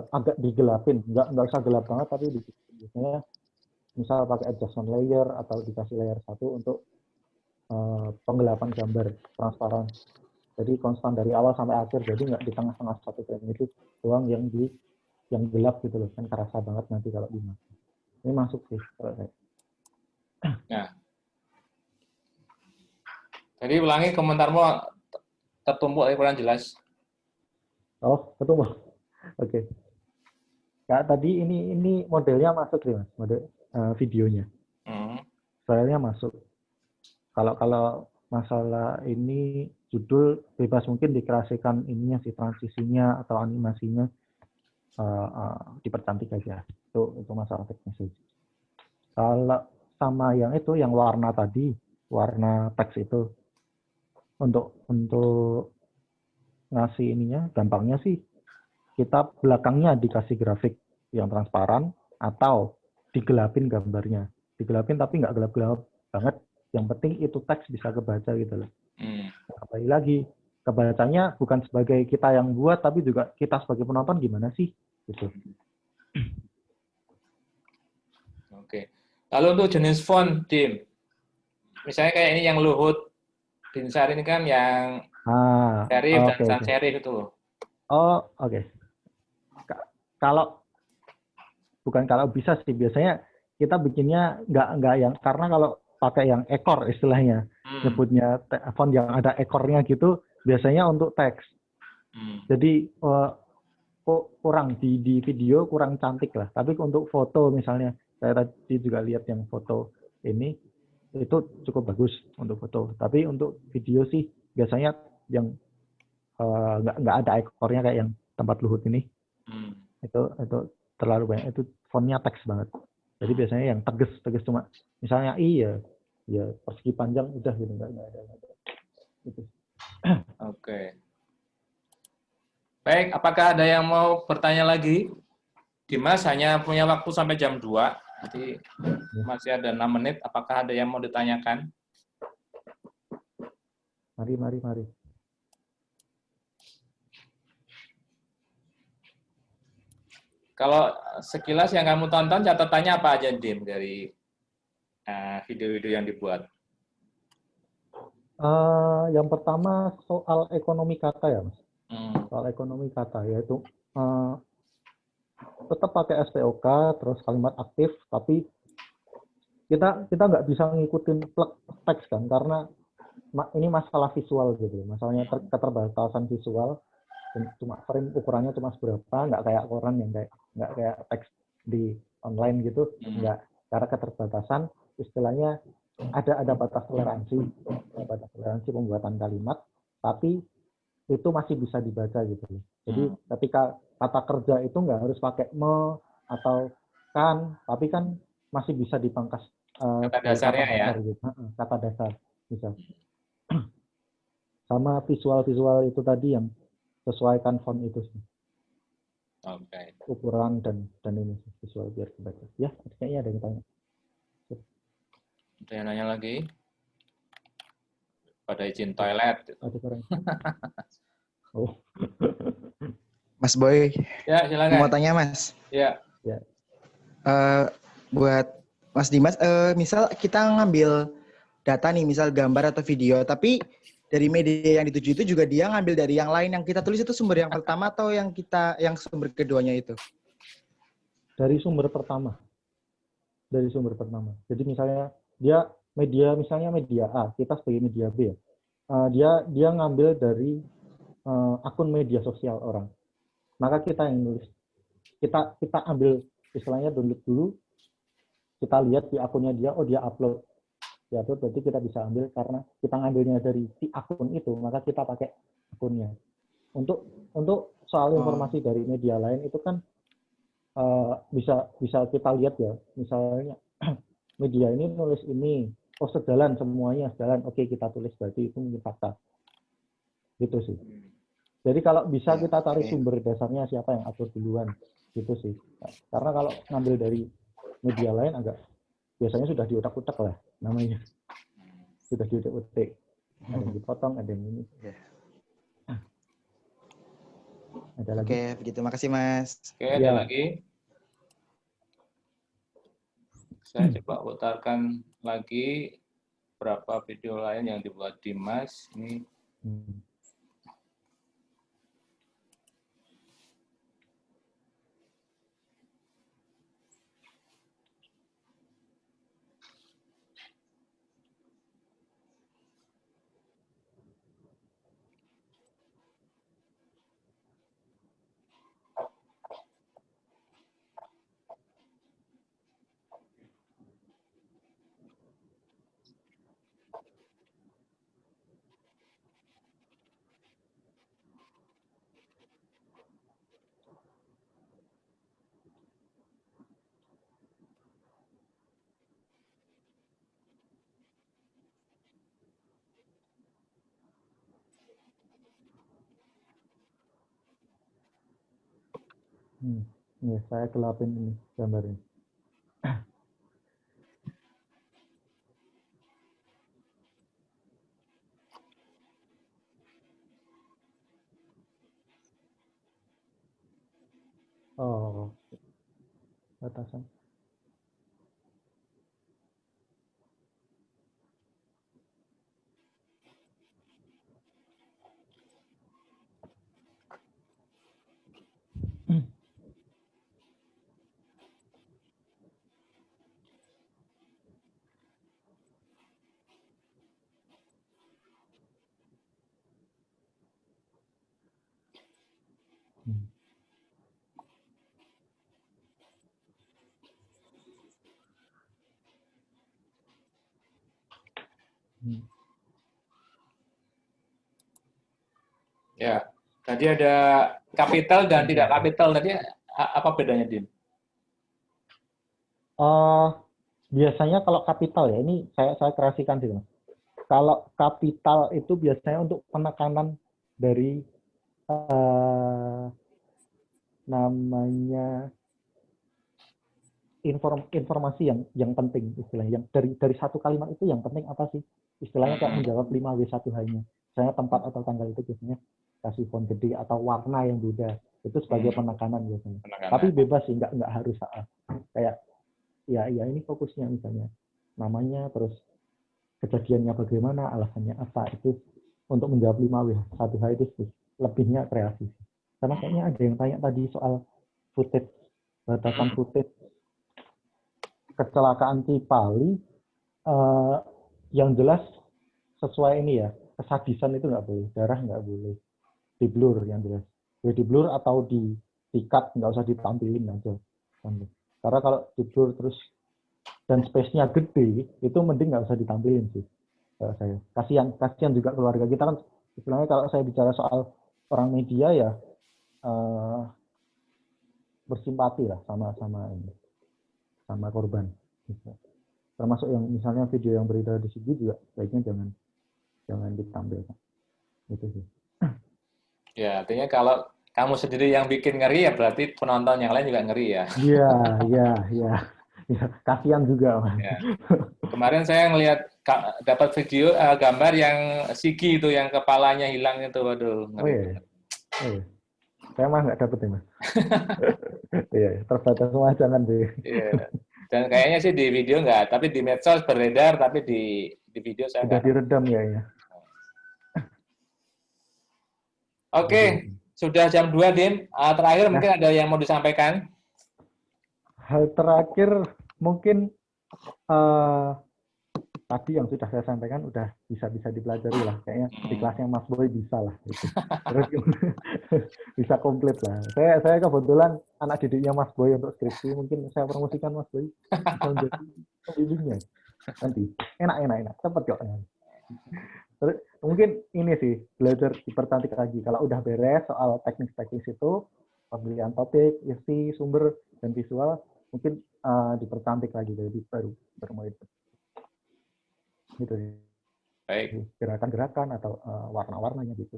Speaker 1: agak digelapin, nggak usah gelap banget tapi biasanya misal pakai adjustment layer atau dikasih layer 1 untuk penggelapan gambar transparan. Jadi konstan dari awal sampai akhir, jadi nggak di tengah-tengah satu frame itu doang yang gelap gitu loh, kan kerasa banget nanti kalau dimakan. Ini masuk sih kalau saya.
Speaker 2: Nah, jadi ulangi komentarmu tertumpuk kurang jelas.
Speaker 1: Oh, betul. Oke. Kayak tadi ini modelnya masuk nih mas, model videonya. Filenya masuk. Kalau masalah ini judul bebas mungkin dikreasikan ininya sih transisinya atau animasinya dipercantik aja. Itu masalah teknis sih. Kalau sama yang itu yang warna tadi, warna teks itu untuk ngasih ininya gampangnya sih kita belakangnya dikasih grafik yang transparan atau digelapin gambarnya. Digelapin tapi nggak gelap-gelap banget. Yang penting itu teks bisa kebaca gitu loh. Kembali lagi, kebacanya bukan sebagai kita yang buat, tapi juga kita sebagai penonton gimana sih? Gitu.
Speaker 2: Oke. Lalu untuk jenis font, Dim, misalnya kayak ini yang Luhut Binsar ini kan yang serif dan sans serif itu.
Speaker 1: Oh, oke. Kalau bisa sih biasanya kita bikinnya nggak yang karena kalau pakai yang ekor istilahnya nyebutnya font yang ada ekornya gitu biasanya untuk teks. Jadi kurang di video kurang cantik lah. Tapi untuk foto misalnya saya tadi juga lihat yang foto ini itu cukup bagus untuk foto. Tapi untuk video sih biasanya yang nggak ada ekornya kayak yang tempat Luhut ini. Itu terlalu banyak, itu fontnya teks banget. Jadi biasanya yang tegas cuma misalnya ya persegi panjang udah gitu nggak ada. Gitu.
Speaker 2: Oke. Baik, apakah ada yang mau bertanya lagi? Dimas hanya punya waktu sampai jam 2, jadi masih ada 6 menit. Apakah ada yang mau ditanyakan?
Speaker 1: Mari.
Speaker 2: Kalau sekilas yang kamu tonton, catatannya apa aja, Dim, dari video-video yang dibuat?
Speaker 1: Yang pertama soal ekonomi kata ya, Mas. Soal ekonomi kata, yaitu tetap pakai SPOK, terus kalimat aktif, tapi kita nggak bisa ngikutin plek teks kan, karena ini masalah visual gitu. Masalahnya keterbatasan visual, cuma frame ukurannya cuma seberapa, nggak kayak koran yang nggak kayak teks di online gitu, nggak, karena keterbatasan istilahnya ada batas toleransi pembuatan kalimat, tapi itu masih bisa dibaca gitu. Jadi ketika kata kerja itu nggak harus pakai me atau kan, tapi kan masih bisa dipangkas
Speaker 2: kata dasarnya
Speaker 1: kata dasar,
Speaker 2: ya.
Speaker 1: Gitu. Kata dasar bisa. Sama visual itu tadi yang sesuaikan font itu sih.
Speaker 2: Oke.
Speaker 1: Ukuran dan ini visual biar kebaca. Ya, kayaknya ada yang tanya.
Speaker 2: Ada yang nanya lagi? Pada izin toilet.
Speaker 1: Ada orang. Oh.
Speaker 4: Mas Boy.
Speaker 2: Ya, silakan.
Speaker 4: Mau tanya, Mas?
Speaker 2: Ya.
Speaker 4: Buat Mas Dimas, misal kita ngambil data nih, misal gambar atau video, tapi dari media yang dituju itu juga dia ngambil dari yang lain, yang kita tulis itu sumber yang pertama atau yang sumber keduanya itu?
Speaker 1: Dari sumber pertama. Jadi misalnya dia media misalnya media A, kita sebagai media B ya, dia ngambil dari akun media sosial orang. Maka kita yang nulis, kita ambil istilahnya download dulu, kita lihat di akunnya dia, oh dia upload, berarti kita bisa ambil karena kita ngambilnya dari si akun itu, maka kita pakai akunnya. Untuk soal informasi dari media lain itu kan bisa kita lihat ya, misalnya media ini nulis ini, oh sejalan semuanya sejalan, oke kita tulis berarti itu mungkin fakta, gitu sih. Jadi kalau bisa kita cari sumber dasarnya siapa yang upload duluan, gitu sih. Karena kalau ngambil dari media lain agak biasanya sudah diotak-utak lah namanya, sudah diutak-utak, ada yang dipotong, ada yang ini. Ada lagi?
Speaker 4: Oke, begitu. Makasih, Mas.
Speaker 2: Oke, ada lagi. Saya coba putarkan lagi beberapa video lain yang dibuat Dimas. Ini.
Speaker 1: Ya, saya gelapin ini gambarnya. Oh, batasan.
Speaker 2: Ya, tadi ada kapital dan tidak kapital. Tadi apa bedanya, Din?
Speaker 1: Biasanya kalau kapital ya, ini saya kreasikan sih, Mas. Kalau kapital itu biasanya untuk penekanan dari namanya informasi yang penting, istilahnya yang dari satu kalimat itu yang penting apa sih, istilahnya kayak menjawab 5W1H-nya, misalnya tempat atau tanggal itu biasanya kasih font gede atau warna yang beda, itu sebagai penekanan biasanya. Tapi bebas sih, nggak harus kayak ya ini fokusnya misalnya namanya, terus kejadiannya bagaimana, alasannya apa, itu untuk menjawab 5W1H itu sih. Lebihnya kreatif. Sama kayaknya ada yang tanya tadi soal footage, batasan footage kecelakaan Cipali, yang jelas sesuai ini ya, kesadisan itu nggak boleh, darah nggak boleh, di blur yang jelas, boleh di blur atau di cut, nggak usah ditampilin aja. Karena kalau di blur terus dan space-nya gede, itu mending nggak usah ditampilin sih. Saya kasihan juga keluarga kita kan, istilahnya kalau saya bicara soal orang media ya bersimpati lah sama korban. Termasuk yang misalnya video yang beredar di sini juga baiknya jangan ditampilkan. Itu sih.
Speaker 2: Ya, artinya kalau kamu sendiri yang bikin ngeri ya berarti penonton yang lain juga ngeri ya.
Speaker 1: Iya. Ya, kasihan juga, Mas.
Speaker 2: Ya. Kemarin saya ngelihat dapat video gambar yang Sigi itu yang kepalanya hilang itu, waduh. Ngeri.
Speaker 1: Oh iya. Saya mah nggak dapet ya, Mas. Iya, terbatas semua jangan sih.
Speaker 2: Iya. Dan kayaknya sih di video nggak, tapi di medsos beredar, tapi di video saya
Speaker 1: sudah
Speaker 2: nggak.
Speaker 1: Diredam ya.
Speaker 2: Oke, sudah jam 2, Dim. Terakhir mungkin ada yang mau disampaikan?
Speaker 1: Hal terakhir mungkin tadi yang sudah saya sampaikan udah bisa dipelajari lah. Kayaknya di kelasnya Mas Boy bisa lah. Gitu. Terus bisa komplit lah. Saya kebetulan anak didiknya Mas Boy untuk skripsi. Mungkin saya promosikan Mas Boy bisa menjadi pembimbingnya. Nanti enak. Cepet kok. Terus mungkin ini sih belajar dipercantik lagi. Kalau udah beres soal teknis-teknis itu, pemilihan topik, isi, sumber, dan visual, mungkin dipercantik lagi. Jadi baru mulai gitu sih.
Speaker 2: Baik.
Speaker 1: Gerakan-gerakan atau warna-warnanya gitu.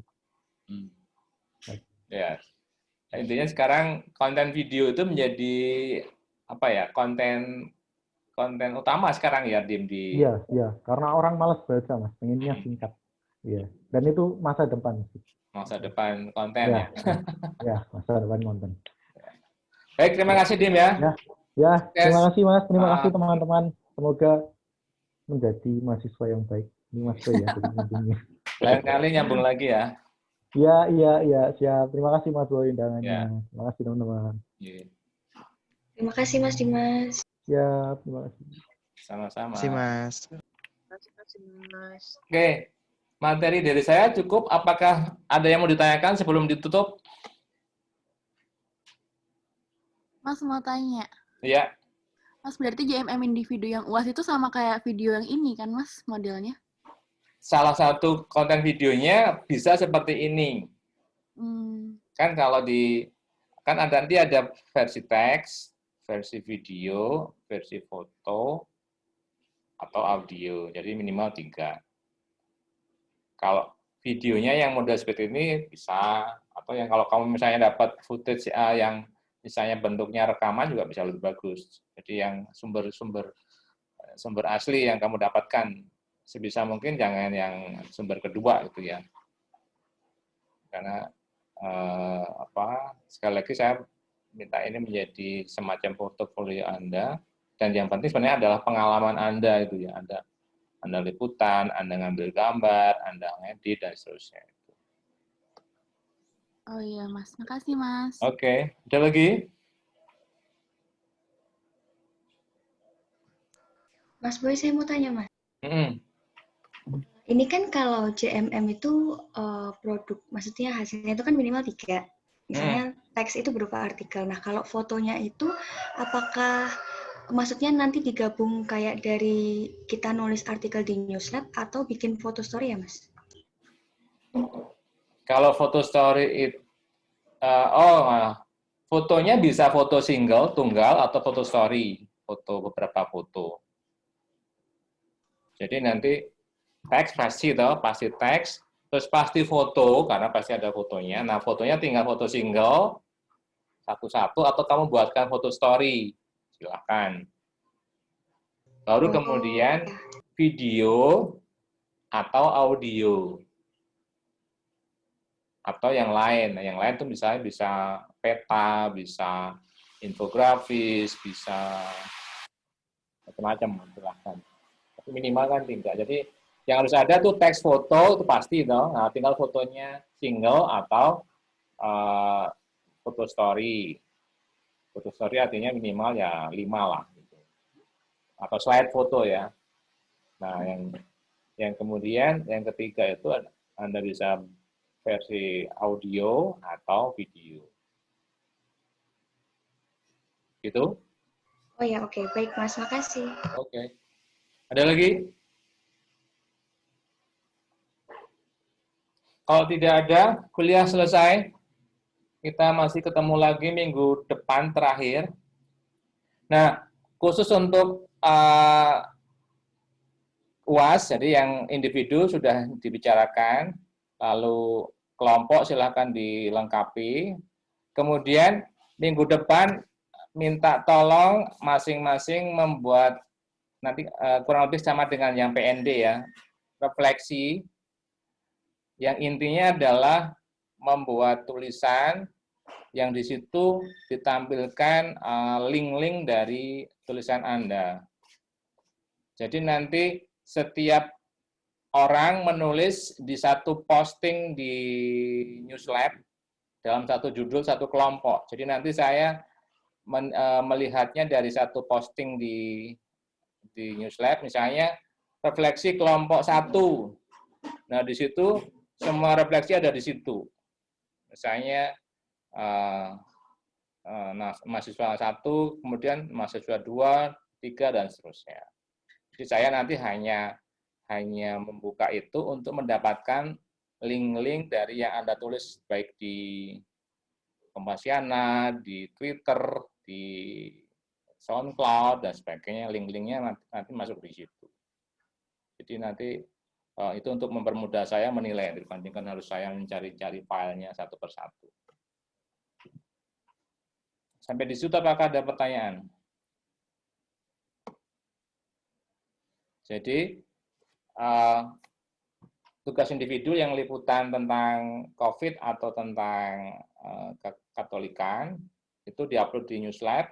Speaker 2: Ya. Nah, intinya sekarang konten video itu menjadi apa ya? Konten utama sekarang ya, Dim, di
Speaker 1: Iya, karena orang malas baca, Mas. Pengennya singkat. Iya. Dan itu masa depan.
Speaker 2: masa depan konten ya.
Speaker 1: Ya, masa depan konten.
Speaker 2: Baik, terima kasih Dim ya.
Speaker 1: Ya, terima kasih Mas. Terima kasih teman-teman. Semoga menjadi mahasiswa yang baik. Ini Mas Boy ya, jadi ujungnya.
Speaker 2: Lain kali nyambung lagi ya.
Speaker 1: Iya, siap. Terima kasih Mas Boy undangannya.
Speaker 2: Ya.
Speaker 1: Terima kasih teman-teman.
Speaker 5: Terima kasih Mas Dimas.
Speaker 1: Ya, terima kasih.
Speaker 2: Sama-sama.
Speaker 4: Terima kasih, Mas.
Speaker 2: Oke, materi dari saya cukup. Apakah ada yang mau ditanyakan sebelum ditutup?
Speaker 3: Mas mau tanya.
Speaker 2: Iya.
Speaker 3: Mas, berarti JMM individu yang UAS itu sama kayak video yang ini kan, Mas, modelnya?
Speaker 2: Salah satu konten videonya bisa seperti ini. Kan kalau kan nanti ada versi teks, versi video, versi foto, atau audio. Jadi minimal 3. Kalau videonya yang model seperti ini bisa, atau yang kalau kamu misalnya dapat footage yang misalnya bentuknya rekaman juga bisa lebih bagus. Jadi yang sumber asli yang kamu dapatkan sebisa mungkin jangan yang sumber kedua gitu ya. Karena sekali lagi saya minta ini menjadi semacam portofolio Anda, dan yang penting sebenarnya adalah pengalaman Anda itu ya. Anda liputan, Anda ngambil gambar, Anda ngedit dan seterusnya.
Speaker 3: Oh iya, Mas. Makasih, Mas.
Speaker 2: Oke, ada lagi?
Speaker 5: Mas Boy, saya mau tanya, Mas. Ini kan kalau JMM itu produk, maksudnya hasilnya itu kan minimal 3. Misalnya teks itu berupa artikel. Nah, kalau fotonya itu apakah maksudnya nanti digabung kayak dari kita nulis artikel di Newslab atau bikin foto story ya, Mas?
Speaker 2: Kalau foto story itu, fotonya bisa foto single, tunggal, atau foto story, beberapa foto. Jadi nanti teks pasti teks, terus pasti foto, karena pasti ada fotonya. Nah, fotonya tinggal foto single, satu-satu, atau kamu buatkan foto story, silakan. Baru kemudian video atau audio. Atau yang lain. Nah, yang lain itu misalnya bisa peta, bisa infografis, bisa macam-macam, silahkan. Tapi minimal kan 3. Jadi yang harus ada tuh teks foto, itu pasti dong. Nah, tinggal fotonya single atau foto story. Foto story artinya minimal ya 5 lah. Gitu. Atau slide foto ya. Nah, yang kemudian, yang ketiga itu Anda bisa versi audio atau video. Gitu?
Speaker 5: Oh ya, oke. Baik, Mas. Makasih.
Speaker 2: Oke. Ada lagi? Kalau tidak ada, kuliah selesai. Kita masih ketemu lagi minggu depan terakhir. Nah, khusus untuk UAS, jadi yang individu sudah dibicarakan, lalu kelompok silahkan dilengkapi. Kemudian minggu depan minta tolong masing-masing membuat nanti kurang lebih sama dengan yang PND ya, refleksi yang intinya adalah membuat tulisan yang di situ ditampilkan link-link dari tulisan Anda. Jadi nanti setiap orang menulis di satu posting di Newslab dalam satu judul satu kelompok. Jadi nanti saya melihatnya dari satu posting di Newslab, misalnya refleksi kelompok 1. Nah, di situ semua refleksi ada di situ. Misalnya mahasiswa 1, kemudian mahasiswa 2, 3 dan seterusnya. Jadi saya nanti hanya membuka itu untuk mendapatkan link-link dari yang Anda tulis baik di Kompasiana, di Twitter, di SoundCloud dan sebagainya, link-linknya nanti masuk di situ. Jadi nanti itu untuk mempermudah saya menilai dibandingkan harus saya mencari-cari filenya satu persatu. Sampai di situ apakah ada pertanyaan? Jadi tugas individu yang liputan tentang COVID atau tentang Katolikan itu diupload di Newslab.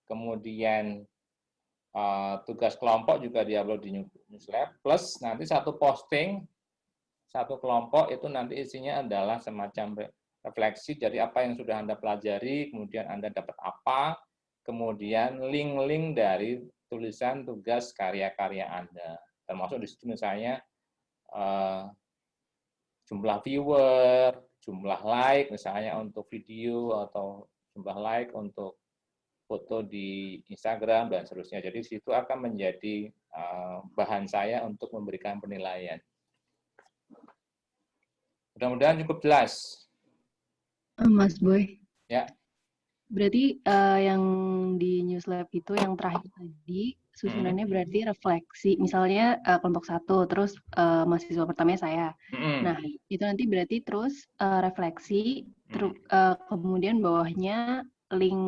Speaker 2: Kemudian tugas kelompok juga diupload di Newslab. Plus nanti satu posting satu kelompok itu nanti isinya adalah semacam refleksi dari apa yang sudah Anda pelajari, kemudian Anda dapat apa, kemudian link-link dari tulisan tugas karya-karya Anda. Termasuk di situ misalnya jumlah viewer, jumlah like misalnya untuk video atau jumlah like untuk foto di Instagram dan seterusnya. Jadi di situ akan menjadi bahan saya untuk memberikan penilaian. Mudah-mudahan cukup jelas.
Speaker 6: Mas Boy.
Speaker 2: Ya.
Speaker 6: Berarti yang di Newslab itu yang terakhir tadi susunannya berarti refleksi. Misalnya kelompok 1, terus mahasiswa pertamanya saya. Nah, itu nanti berarti terus refleksi, kemudian bawahnya link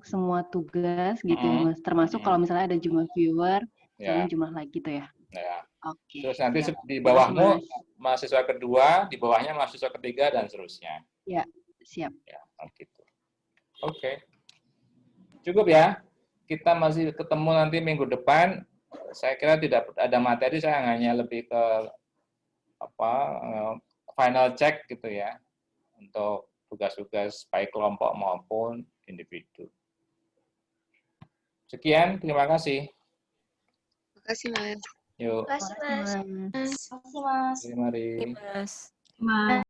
Speaker 6: semua tugas gitu ya Mas. Termasuk kalau misalnya ada jumlah viewer, misalnya jumlah like gitu ya.
Speaker 2: Ya.
Speaker 6: Oke.
Speaker 2: Terus nanti di bawahmu mahasiswa kedua, di bawahnya mahasiswa ketiga dan seterusnya.
Speaker 6: Ya, siap.
Speaker 2: Ya, gitu. Oke. Cukup ya. Kita masih ketemu nanti minggu depan. Saya kira tidak ada materi, saya hanya lebih ke final check gitu ya untuk tugas-tugas baik kelompok maupun individu. Sekian, terima kasih.
Speaker 7: Terima kasih, Mas.
Speaker 2: Yuk.
Speaker 7: Terima kasih, Mas.
Speaker 6: Mas.
Speaker 7: Terima kasih, Mas.
Speaker 2: Mari.
Speaker 7: Mas.
Speaker 6: Mas.